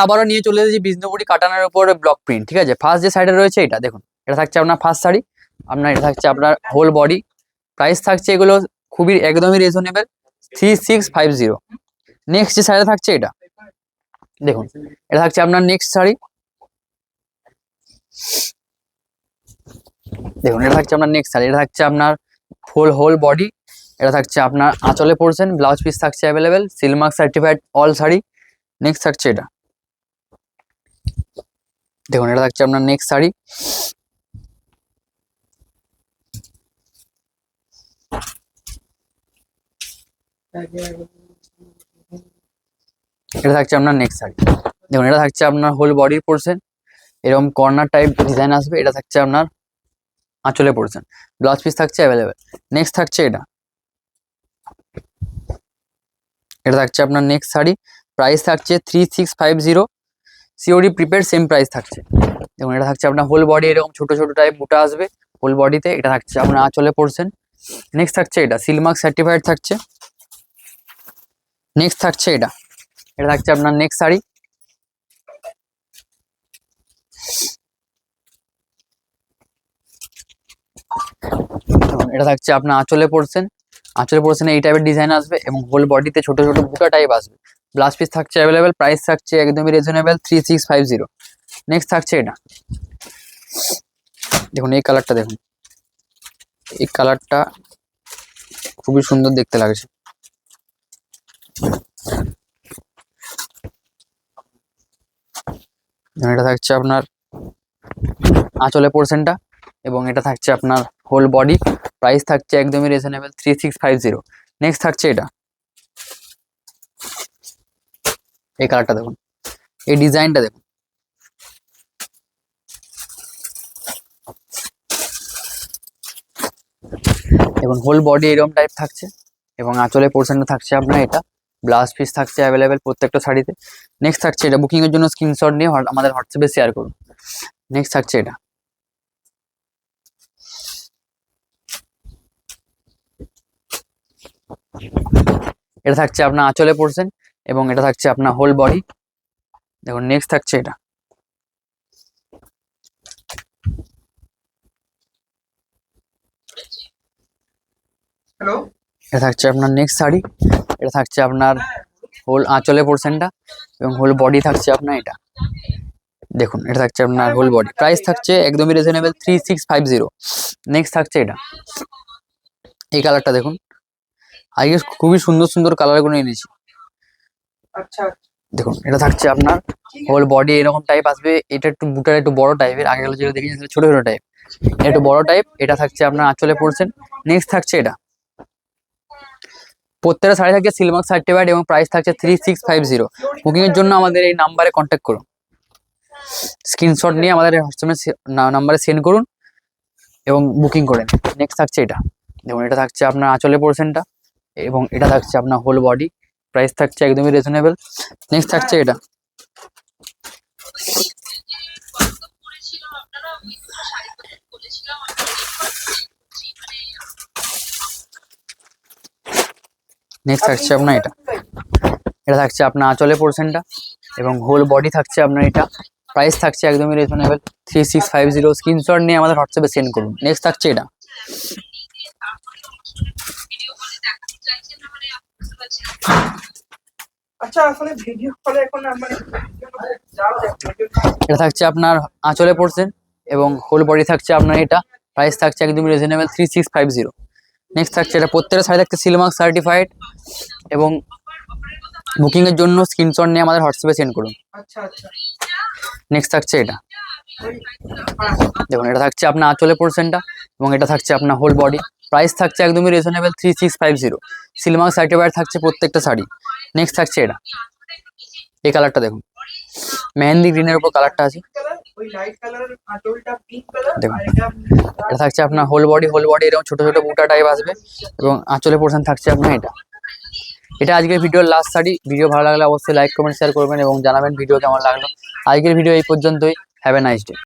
আবারও নিয়ে চলে এসেছি বিষ্ণুপুরি কাটানোর উপরে ব্লক প্রিন্ট। ঠিক আছে, ফার্স্ট যে সাইডে রয়েছে এটা দেখুন, এটা থাকছে আপনার ফার্স্ট শাড়ি, আপনার এটা থাকছে আপনার হোল বডি। প্রাইস থাকছে এগুলো খুবই একদমই রিজনেবল, 3650। নেক্সট যে শাড়িটা থাকছে এটা দেখুন, এটা থাকছে আপনার নেক্সট শাড়ি দেখুন, এটা থাকছে আপনার নেক্সট শাড়ি, এটা থাকছে আপনার ফুল হোল বডি। এটা থাকছে আপনার আঁচলে পড়ছেন, ব্লাউজ পিস থাকছে available, Silk Mark certified all sari. Next থাকছে এটা দেখুন, এটা থাকছে আপনার নেক্সট শাড়ি। এটা থাকছে আপনার নেক্সট শাড়ি দেখুন, এটা থাকছে আপনার হোল বডির পোর্শন, এরকম কর্নার টাইপ ডিজাইন আসবে। এটা থাকছে আপনার আঁচলে পোর্শন, ব্লাউজ পিস থাকছে অ্যাভেলেবেল। নেক্সট থাকছে এটা থাকছে আপনার নেক্সট শাড়ি, প্রাইস থাকছে 3650। সিওডি প্রিপেড সেম প্রাইস থাকছে দেখুন। এটা থাকছে আপনার হোল বডি, এরকম ছোট ছোট টাইপ বুটা আসবে হোল বডিতে। এটা থাকছে আপনার আঁচলে পোর্শন। নেক্সট থাকছে এটা সিলমার্ক সার্টিফাইড থাকছে। নেক্সট থাকছে এটা থাকছে আপনার নেক্সট শাড়ি, এটা থাকছে আপনার আঁচলে পোর্শন। আঁচলে পোর্শনে এই টাইপের ডিজাইন আসবে এবং হোল বডিতে ছোট ছোট বুটা টাইপ আসবে। ব্লাউজ পিস থাকছে অ্যাভেলেবেল, প্রাইস থাকছে একদমই রিজনেবল 3650। নেক্সট থাকছে এটা দেখুন, এই কালারটা দেখুন, এই কালারটা খুবই সুন্দর দেখতে লাগছে। এটা থাকছে আপনার আঁচলে পোর্শনটা এবং এটা থাকছে আপনার হোল বডি। প্রাইস থাকছে একদমই রিজনেবল 3650। নেক্সট থাকছে এটা, এই কালারটা দেখুন, এই ডিজাইনটা দেখুন, দেখুন হোল বডি এরকম টাইপ থাকছে এবং আঁচলে পোর্শনটা থাকছে আপনার এটা। ব্লাউজ পিস থাকছে অ্যাভেলেবেল প্রত্যেকটা শাড়িতে। নেক্সট থাকছে এটা, বুকিং এর জন্য স্ক্রিনশট নিয়ে আমাদের হোয়াটসঅ্যাপে শেয়ার করুন। নেক্সট থাকছে এটা থাকছে আপনার আঁচলে পোর্শন এবং এটা থাকছে আপনার হোল বডি দেখুন। নেক্সট থাকছে এটা এটা থাকছে আপনার নেক্সট শাড়ি, এটা থাকছে আপনার হোল আঁচলে পোর্শনটা এবং হোল বডি থাকছে আপনার এটা দেখুন। এটা থাকছে আপনার হোল বডি, প্রাইস থাকছে একদমই রিজনেবল 3650। নেক্সট থাকছে এটা, এই কালারটা দেখুন, আজকে খুবই সুন্দর সুন্দর কালারগুলো এনেছি। দেখুন এটা থাকছে আপনার হোল বডি এরকম টাইপ আসবে। এটা একটু বুটার একটু বড় টাইপের, আগে গেলে যেটা দেখেছি ছোট ছোট টাইপ, একটু বড় টাইপ। এটা থাকছে আপনার আঁচলে পোর্শন। নেক্সট থাকছে এটা, প্রত্যেকটা শাড়ি থাকছে সিলমার্ক সার্টিফাইড এবং প্রাইস থাকছে 3650। বুকিং এর জন্য আমাদের এই নাম্বারে কন্ট্যাক্ট করুন, স্ক্রিনশট নিয়ে আমাদের হোয়াটসঅ্যাপে নাম্বারে সেন্ড করুন এবং বুকিং করে নিন। নেক্সট থাকছে এটা দেখুন, এটা থাকছে আপনার আঁচলে পোর্শনটা এবং এটা থাকছে আপনার হোল বডি। প্রাইস থাকছে একদমই রিজনেবল। নেক্সট থাকছে এটা নেক্সট থাকছে আপনার এটা থাকছে আপনার আঁচলে পোর্শনটা এবং হোল বডি থাকছে আপনার এটা। প্রাইস থাকছে একদমই রিজনেবল 3650। স্ক্রিনশট নিয়ে আমাদের হোয়াটসঅ্যাপে সেন্ড করুন। নেক্সট থাকছে এটা এটা থাকছে আপনার আঁচলে পোর্শন এবং হোল বডি থাকছে আপনার এটা। প্রাইস থাকছে একদমই রিজনেবল 3650। নেক্সট থাকছে এটা, প্রত্যেকটা শাড়ি থাকছে সিলমার্ক সার্টিফাইড এবং বুকিং এর জন্য স্ক্রিনশট নিয়ে আমাদের হোয়াটসঅ্যাপে সেন্ড করুন। নেক্সট থাকছে এটা দেখুন, এটা থাকছে আপনার আঁচলে পোর্শনটা এবং এটা থাকছে আপনার হোল বডি। প্রাইস থাকছে একদমই রিজনেবল 3650। সিলমার্ক সার্টিফাইড থাকছে প্রত্যেকটা শাড়ি। নেক্সট থাকছে এটা, এই কালারটা দেখুন, মেহেন্দি গ্রিনের উপর কালারটা আছে দেখুন। এটা থাকছে আপনার হোল বডি এরকম ছোট ছোট বুটা টাইপ আসবে এবং আঁচলে পোর্শন থাকছে আপনার এটা আজকের ভিডিওর লাস্ট শাড়ি। ভিডিও ভালো লাগলে অবশ্যই লাইক কমেন্ট শেয়ার করবেন এবং জানাবেন ভিডিও কেমন লাগলো। আজকের ভিডিও এই পর্যন্তই। Have a nice day.